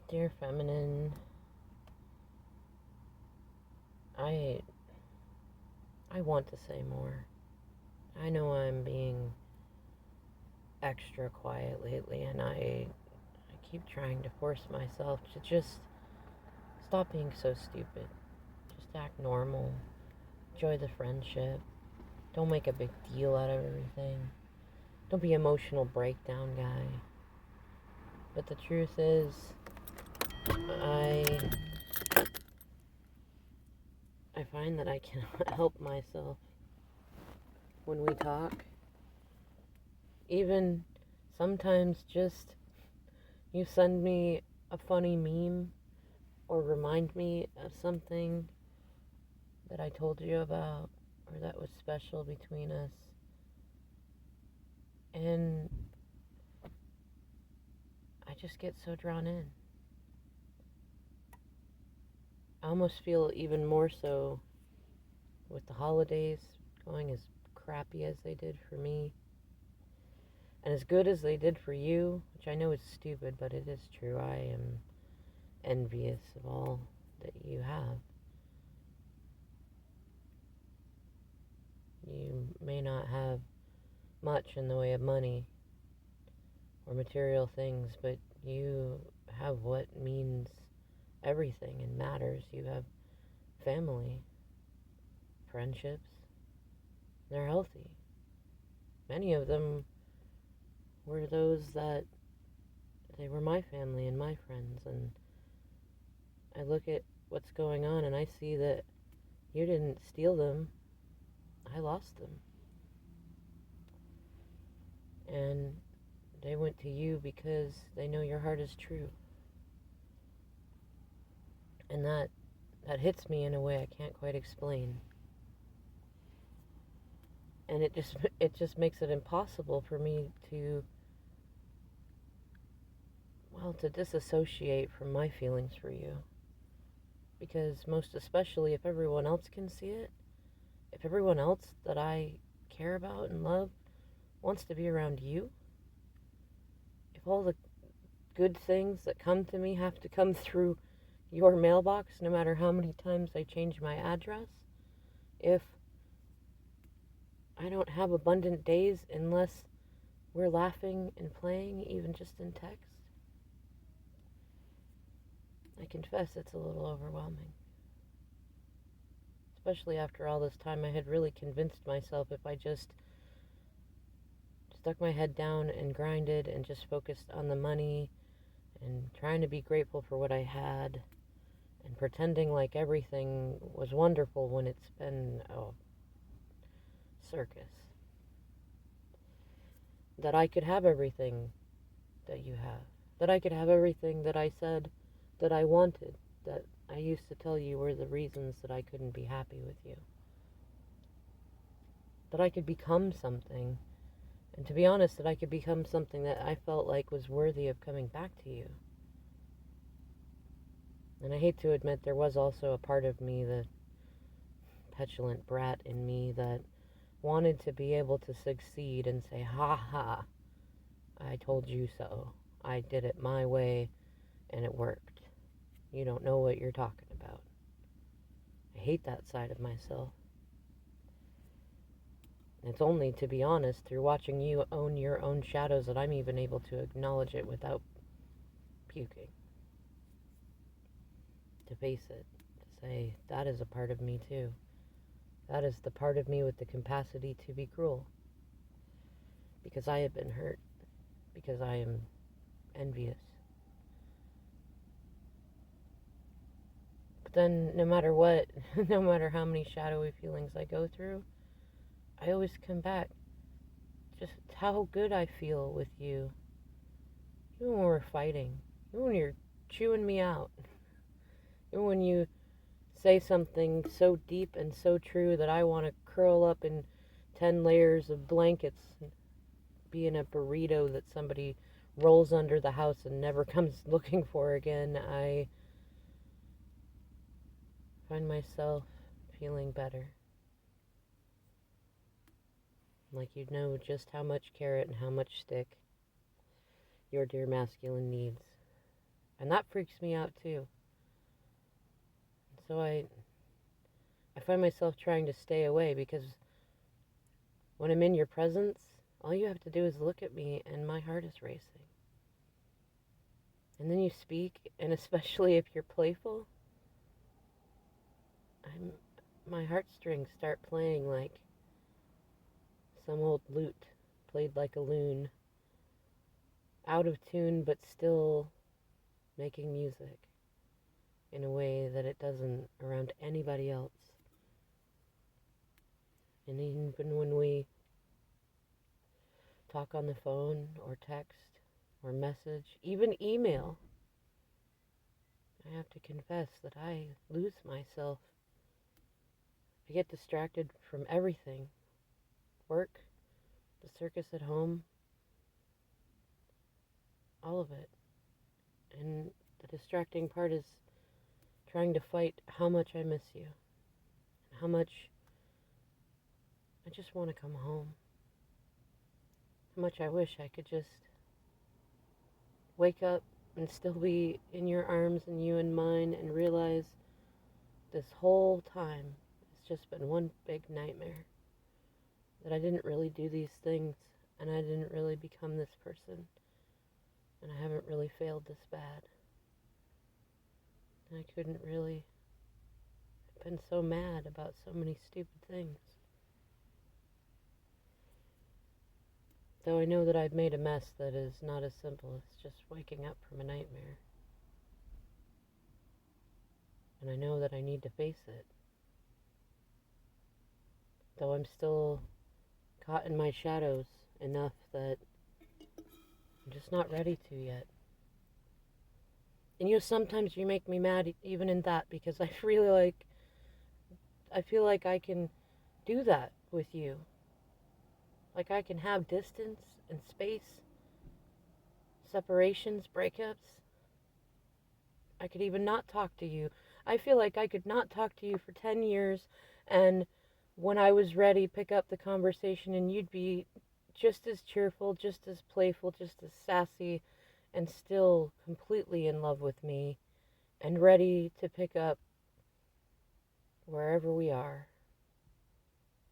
Dear feminine, I I want to say more. I know I'm being extra quiet lately and I keep trying to force myself to just stop being so stupid. Just act normal. Enjoy the friendship. Don't make a big deal out of everything. Don't be emotional breakdown guy. But the truth is, I I find that I cannot help myself when we talk. Even sometimes just you send me a funny meme or remind me of something that I told you about or that was special between us. And I just get so drawn in. I almost feel even more so with the holidays going as crappy as they did for me and as good as they did for you, which I know is stupid, but it is true. I am envious of all that you have. You may not have much in the way of money or material things, but you have what means everything and matters. You have family, friendships, they're healthy. Many of them were those that they were my family and my friends, and I look at what's going on and I see that you didn't steal them, I lost them. And they went to you because they know your heart is true. And that hits me in a way I can't quite explain. And it just makes it impossible for me to to disassociate from my feelings for you. Because most especially if everyone else can see it, if everyone else that I care about and love wants to be around you, if all the good things that come to me have to come through your mailbox no matter how many times I change my address, if I don't have abundant days unless we're laughing and playing, even just in text, I confess it's a little overwhelming. Especially after all this time, I had really convinced myself if I just stuck my head down and grinded and just focused on the money and trying to be grateful for what I had and pretending like everything was wonderful when it's been a circus, that I could have everything that you have, that I could have everything that I said that I wanted, that I used to tell you were the reasons that I couldn't be happy with you, that I could become something, and to be honest, that I could become something that I felt like was worthy of coming back to you. And I hate to admit there was also a part of me, the petulant brat in me, that wanted to be able to succeed and say, ha ha, I told you so. I did it my way and it worked. You don't know what you're talking about. I hate that side of myself. It's only, to be honest, through watching you own your own shadows that I'm even able to acknowledge it without puking. To face it, to say, that is a part of me too. That is the part of me with the capacity to be cruel. Because I have been hurt. Because I am envious. But then, no matter what, no matter how many shadowy feelings I go through, I always come back. Just how good I feel with you. Even when we're fighting. Even when you're chewing me out. Even when you say something so deep and so true that I want to curl up in 10 layers of blankets and be in a burrito that somebody rolls under the house and never comes looking for again, I find myself feeling better. Like you know just how much carrot and how much stick your dear masculine needs. And that freaks me out too. So I find myself trying to stay away because when I'm in your presence, all you have to do is look at me and my heart is racing. And then you speak, and especially if you're playful, my heartstrings start playing like some old lute played like a loon, out of tune but still making music in a way that it doesn't around anybody else. And even when we talk on the phone or text or message, even email, I have to confess that I lose myself. I get distracted from everything. Work, the circus at home, all of it. And the distracting part is trying to fight how much I miss you, and how much I just want to come home. How much I wish I could just wake up and still be in your arms and you in mine and realize this whole time it's just been one big nightmare. That I didn't really do these things, and I didn't really become this person, and I haven't really failed this bad. And I couldn't really have been so mad about so many stupid things. Though I know that I've made a mess that is not as simple as just waking up from a nightmare. And I know that I need to face it. Though I'm still caught in my shadows enough that I'm just not ready to yet. And sometimes you make me mad even in that, because I feel like I can do that with you. Like I can have distance and space, separations, breakups. I could even not talk to you. I feel like I could not talk to you for 10 years, and when I was ready, pick up the conversation, and you'd be just as cheerful, just as playful, just as sassy, and still completely in love with me, and ready to pick up wherever we are,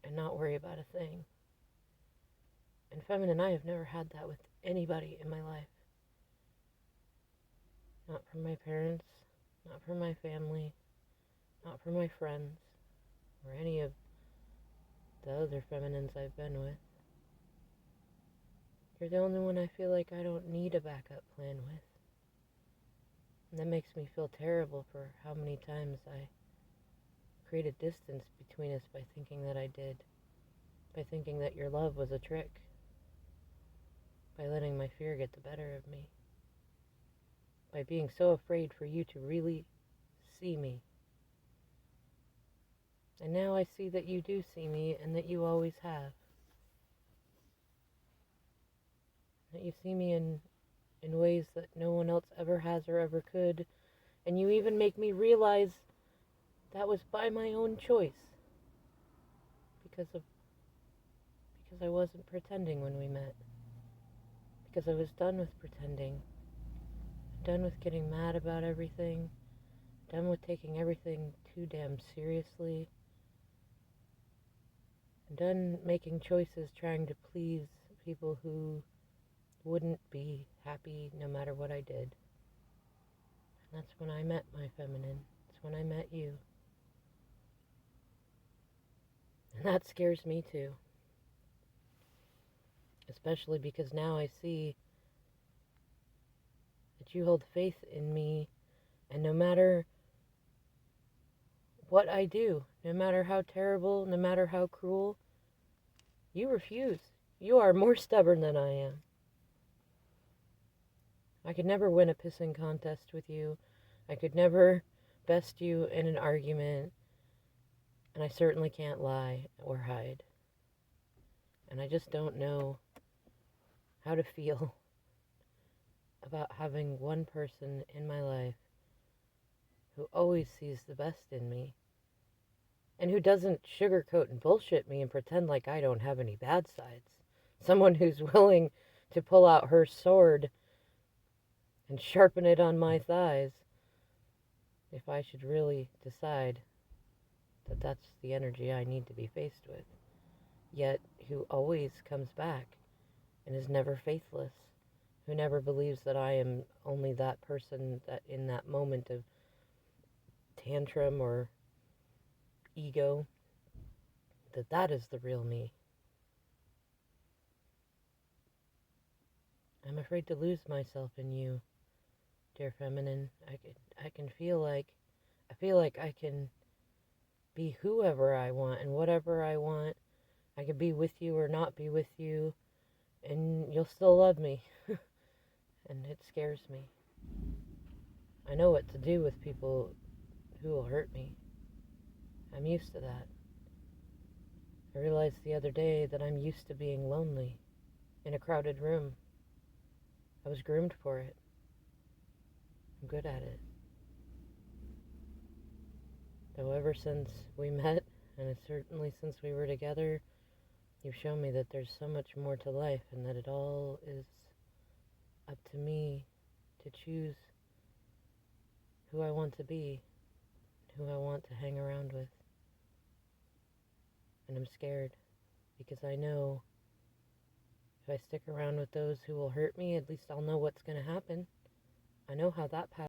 and not worry about a thing. And Feminine, I have never had that with anybody in my life. Not from my parents, not from my family, not from my friends, or any of the other feminines I've been with. You're the only one I feel like I don't need a backup plan with. And that makes me feel terrible for how many times I created distance between us by thinking that I did. By thinking that your love was a trick. By letting my fear get the better of me. By being so afraid for you to really see me. And now I see that you do see me, and that you always have. That you see me in ways that no one else ever has or ever could. And you even make me realize that was by my own choice. Because I wasn't pretending when we met. Because I was done with pretending. Done with getting mad about everything. Done with taking everything too damn seriously. Done making choices trying to please people who wouldn't be happy no matter what I did. And that's when I met my feminine. That's when I met you. And that scares me too. Especially because now I see that you hold faith in me, and no matter what I do, no matter how terrible, no matter how cruel, you refuse. You are more stubborn than I am. I could never win a pissing contest with you. I could never best you in an argument. And I certainly can't lie or hide. And I just don't know how to feel about having one person in my life who always sees the best in me, and who doesn't sugarcoat and bullshit me and pretend like I don't have any bad sides. Someone who's willing to pull out her sword and sharpen it on my thighs if I should really decide that that's the energy I need to be faced with. Yet, who always comes back and is never faithless, who never believes that I am only that person that in that moment of tantrum or ego, that is the real me. I'm afraid to lose myself in you, dear feminine. I can feel like I can be whoever I want and whatever I want. I could be with you or not be with you, and you'll still love me. And it scares me. I know what to do with people who will hurt me. I'm used to that. I realized the other day that I'm used to being lonely in a crowded room. I was groomed for it. I'm good at it. Though ever since we met, and it's certainly since we were together, you've shown me that there's so much more to life and that it all is up to me to choose who I want to be, who I want to hang around with. And I'm scared because I know if I stick around with those who will hurt me, at least I'll know what's going to happen. I know how that path